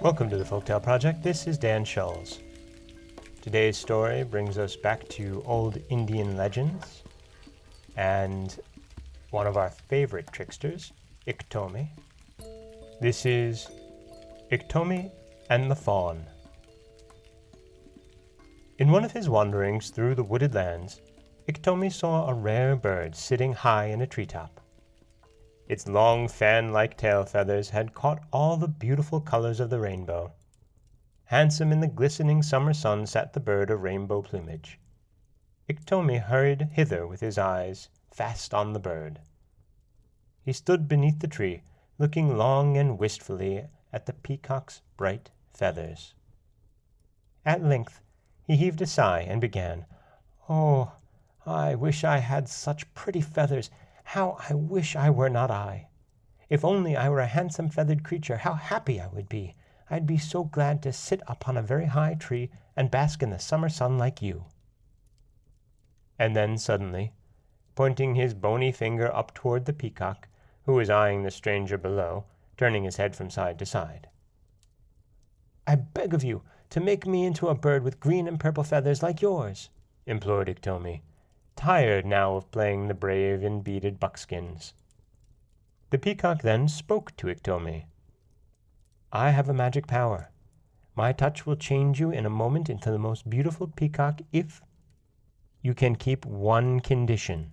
Welcome to the Folktale Project. This is Dan Schulz. Today's story brings us back to old Indian legends and one of our favorite tricksters, Iktomi. This is Iktomi and the Fawn. In one of his wanderings through the wooded lands, Iktomi saw a rare bird sitting high in a treetop. Its long fan-like tail feathers had caught all the beautiful colors of the rainbow. Handsome in the glistening summer sun sat the bird of rainbow plumage. Iktomi hurried hither with his eyes fast on the bird. He stood beneath the tree, looking long and wistfully at the peacock's bright feathers. At length he heaved a sigh and began, "Oh, I wish I had such pretty feathers. How I wish I were not I. If only I were a handsome feathered creature, how happy I would be. I'd be so glad to sit upon a very high tree and bask in the summer sun like you." And then suddenly, pointing his bony finger up toward the peacock, who was eyeing the stranger below, turning his head from side to side, "I beg of you to make me into a bird with green and purple feathers like yours," implored Iktomi, tired now of playing the brave in beaded buckskins. The peacock then spoke to Iktomi. "I have a magic power. My touch will change you in a moment into the most beautiful peacock if you can keep one condition."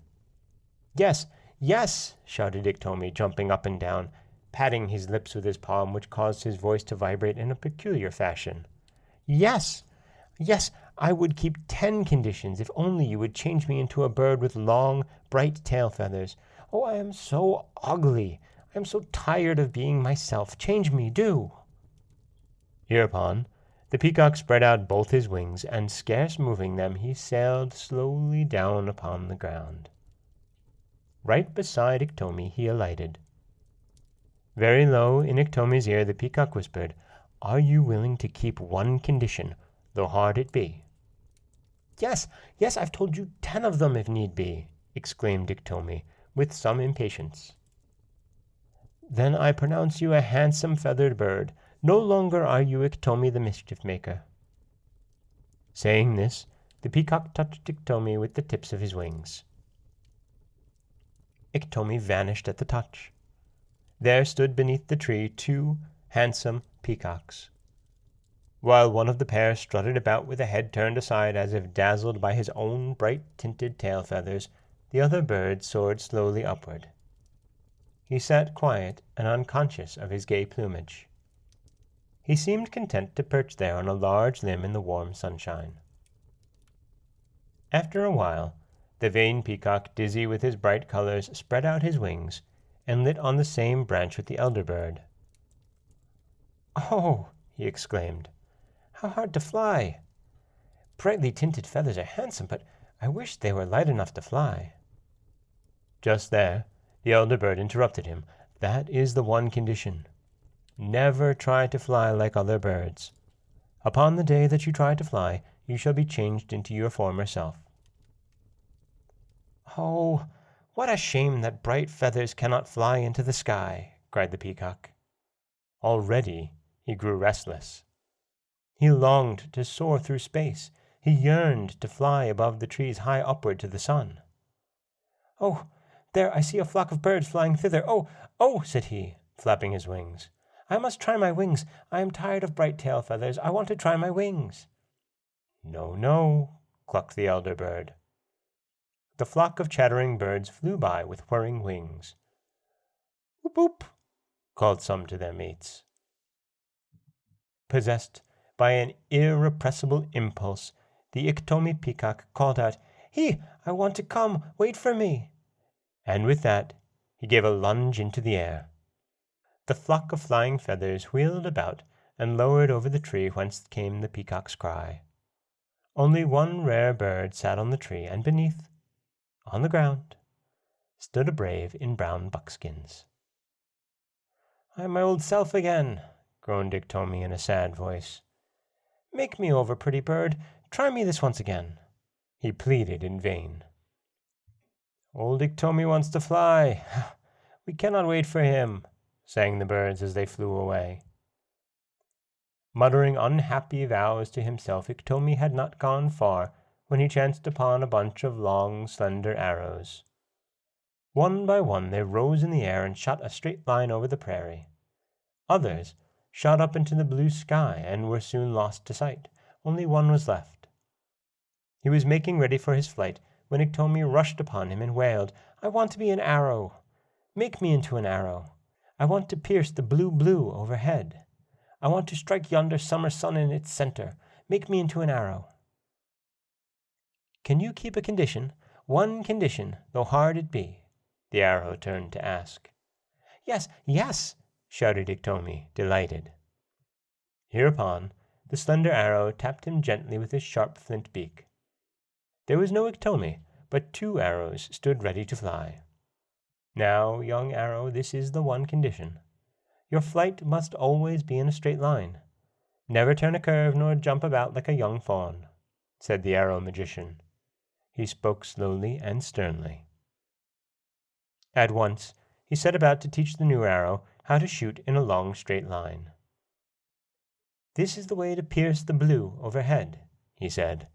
"Yes, yes!" shouted Iktomi, jumping up and down, patting his lips with his palm, which caused his voice to vibrate in a peculiar fashion. "Yes, yes, I would keep 10 conditions if only you would change me into a bird with long, bright tail feathers. Oh, I am so ugly. I am so tired of being myself. Change me, do." Hereupon, the peacock spread out both his wings, and scarce moving them, he sailed slowly down upon the ground. Right beside Iktomi he alighted. Very low in Iktomi's ear the peacock whispered, "Are you willing to keep one condition, though hard it be?" "Yes, yes, I've told you 10 of them if need be," exclaimed Iktomi, with some impatience. "Then I pronounce you a handsome feathered bird. No longer are you Iktomi the mischief maker." Saying this, the peacock touched Iktomi with the tips of his wings. Iktomi vanished at the touch. There stood beneath the tree 2 handsome peacocks. While one of the pair strutted about with a head turned aside as if dazzled by his own bright-tinted tail feathers, the other bird soared slowly upward. He sat quiet and unconscious of his gay plumage. He seemed content to perch there on a large limb in the warm sunshine. After a while, the vain peacock, dizzy with his bright colors, spread out his wings and lit on the same branch with the elder bird. "Oh," he exclaimed, "how hard to fly! Brightly tinted feathers are handsome, but I wish they were light enough to fly." Just there, the elder bird interrupted him. "That is the one condition. Never try to fly like other birds. Upon the day that you try to fly, you shall be changed into your former self." "Oh, what a shame that bright feathers cannot fly into the sky!" cried the peacock. Already he grew restless. He longed to soar through space. He yearned to fly above the trees high upward to the sun. "Oh, there, I see a flock of birds flying thither. Oh, oh," said he, flapping his wings. "I must try my wings. I am tired of bright tail feathers. I want to try my wings." "No, no," clucked the elder bird. The flock of chattering birds flew by with whirring wings. "Whoop, whoop," called some to their mates. Possessed by an irrepressible impulse, the Iktomi peacock called out, I want to come. Wait for me." And with that, he gave a lunge into the air. The flock of flying feathers wheeled about and lowered over the tree whence came the peacock's cry. Only one rare bird sat on the tree, and beneath, on the ground, stood a brave in brown buckskins. "I am my old self again," groaned Iktomi in a sad voice. "Make me over, pretty bird. Try me this once again." He pleaded in vain. Old Iktomi wants to fly. We cannot wait for him, sang the birds as they flew away. Muttering unhappy vows to himself, Iktomi had not gone far when he chanced upon a bunch of long, slender arrows. One by one they rose in the air and shot a straight line over the prairie. Others shot up into the blue sky and were soon lost to sight. Only one was left. He was making ready for his flight when Iktomi rushed upon him and wailed, "I want to be an arrow. Make me into an arrow. I want to pierce the blue overhead. I want to strike yonder summer sun in its center. Make me into an arrow." "Can you keep a condition, one condition, though hard it be?" the arrow turned to ask. "Yes, yes!" shouted Iktomi, delighted. Hereupon the slender arrow tapped him gently with his sharp flint beak. There was no Iktomi, but 2 arrows stood ready to fly. "Now, young arrow, this is the one condition. Your flight must always be in a straight line. Never turn a curve nor jump about like a young fawn," said the arrow magician. He spoke slowly and sternly. At once he set about to teach the new arrow how to shoot in a long straight line. "This is the way to pierce the blue overhead," he said,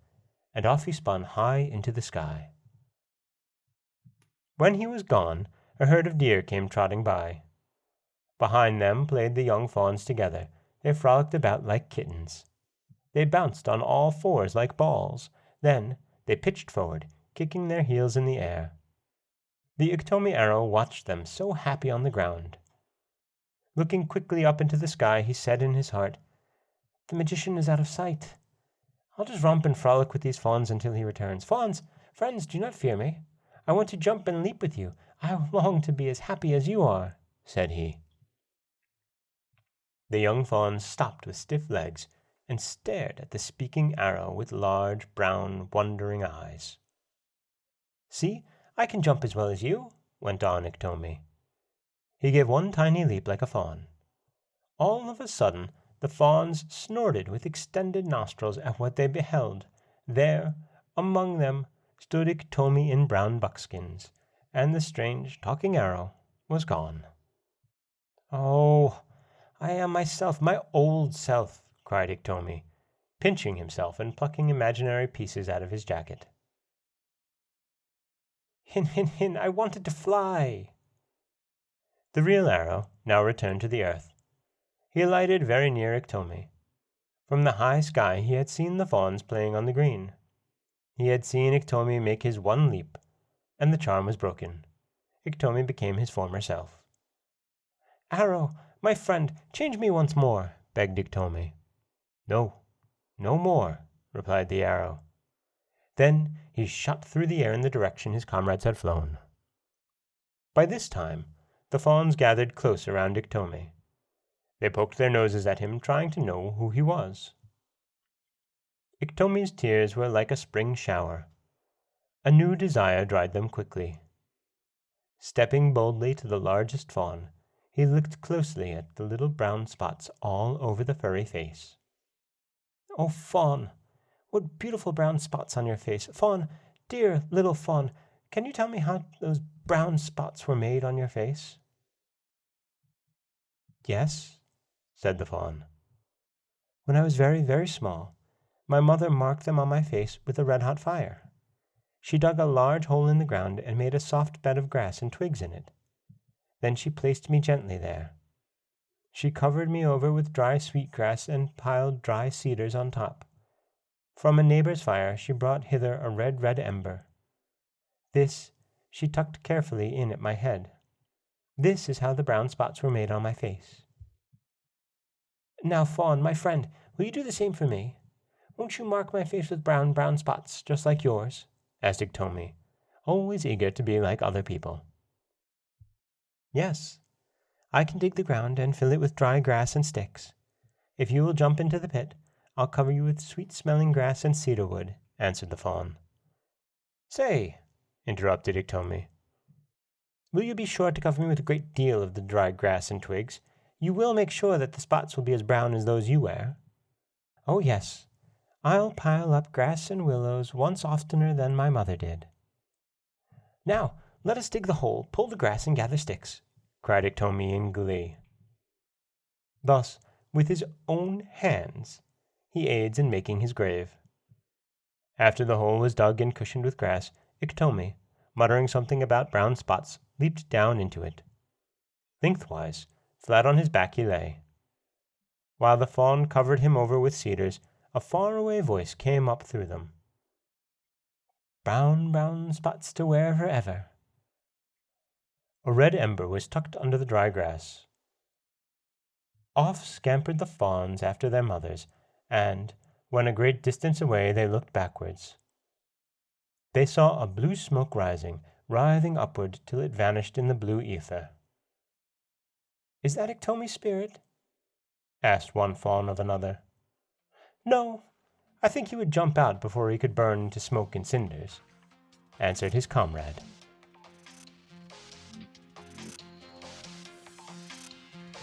and off he spun high into the sky. When he was gone, a herd of deer came trotting by. Behind them played the young fawns together. They frolicked about like kittens. They bounced on all 4s like balls. Then they pitched forward, kicking their heels in the air. The Iktomi arrow watched them, so happy on the ground. Looking quickly up into the sky, he said in his heart, "The magician is out of sight. I'll just romp and frolic with these fawns until he returns. Fawns, friends, do not fear me. I want to jump and leap with you. I long to be as happy as you are," said he. The young fawns stopped with stiff legs and stared at the speaking arrow with large, brown, wondering eyes. "See, I can jump as well as you," went on Iktomi. He gave one tiny leap like a fawn. All of a sudden, the fawns snorted with extended nostrils at what they beheld. There, among them, stood Iktomi in brown buckskins, and the strange talking arrow was gone. "Oh, I am myself, my old self," cried Iktomi, pinching himself and plucking imaginary pieces out of his jacket. "Hin, hin, hin, I wanted to fly." The real arrow now returned to the earth. He alighted very near Iktomi. From the high sky he had seen the fawns playing on the green. He had seen Iktomi make his one leap, and the charm was broken. Iktomi became his former self. "Arrow, my friend, change me once more," begged Iktomi. "No, no more," replied the arrow. Then he shot through the air in the direction his comrades had flown. By this time, the fawns gathered close around Iktomi. They poked their noses at him, trying to know who he was. Iktomi's tears were like a spring shower. A new desire dried them quickly. Stepping boldly to the largest fawn, he looked closely at the little brown spots all over the furry face. "Oh, fawn, what beautiful brown spots on your face! Fawn, dear little fawn, can you tell me how those brown spots were made on your face?" "Yes," said the fawn. "When I was very, very small, my mother marked them on my face with a red-hot fire. She dug a large hole in the ground and made a soft bed of grass and twigs in it. Then she placed me gently there. She covered me over with dry sweetgrass and piled dry cedars on top. From a neighbor's fire she brought hither a red ember. This she tucked carefully in at my head. This is how the brown spots were made on my face." "Now, fawn, my friend, will you do the same for me? Won't you mark my face with brown spots, just like yours?" asked Iktomi, always eager to be like other people. "Yes, I can dig the ground and fill it with dry grass and sticks. If you will jump into the pit, I'll cover you with sweet-smelling grass and cedar wood," answered the fawn. "Say," interrupted Iktomi, "will you be sure to cover me with a great deal of the dry grass and twigs? You will make sure that the spots will be as brown as those you wear?" "Oh, yes. I'll pile up grass and willows once oftener than my mother did." "Now, Let us dig the hole, pull the grass, and gather sticks, cried Iktomi in glee. Thus, with his own hands, he aids in making his grave. After the hole was dug and cushioned with grass, Iktomi, muttering something about brown spots, leaped down into it. Lengthwise, flat on his back he lay. While the fawn covered him over with cedars, a far-away voice came up through them. Brown, brown spots to wear forever. A red ember was tucked under the dry grass. Off scampered the fawns after their mothers, and, when a great distance away, they looked backwards. They saw a blue smoke rising, writhing upward till it vanished in the blue ether. "Is that Iktomi's spirit?" asked one fawn of another. "No, I think he would jump out before he could burn to smoke and cinders," answered his comrade.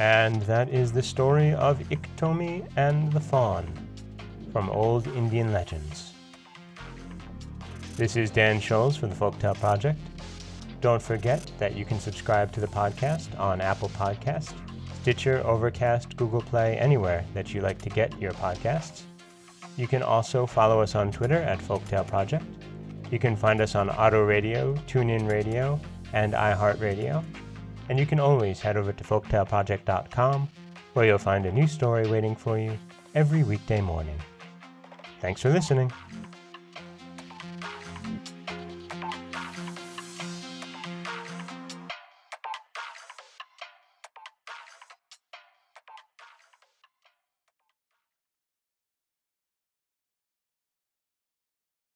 And that is the story of Iktomi and the Fawn, from old Indian legends. This is Dan Scholes for the Folktale Project. Don't forget that you can subscribe to the podcast on Apple Podcasts, Stitcher, Overcast, Google Play, anywhere that you like to get your podcasts. You can also follow us on Twitter at Folktale Project. You can find us on Auto Radio, TuneIn Radio, and iHeartRadio. And you can always head over to folktaleproject.com, where you'll find a new story waiting for you every weekday morning. Thanks for listening.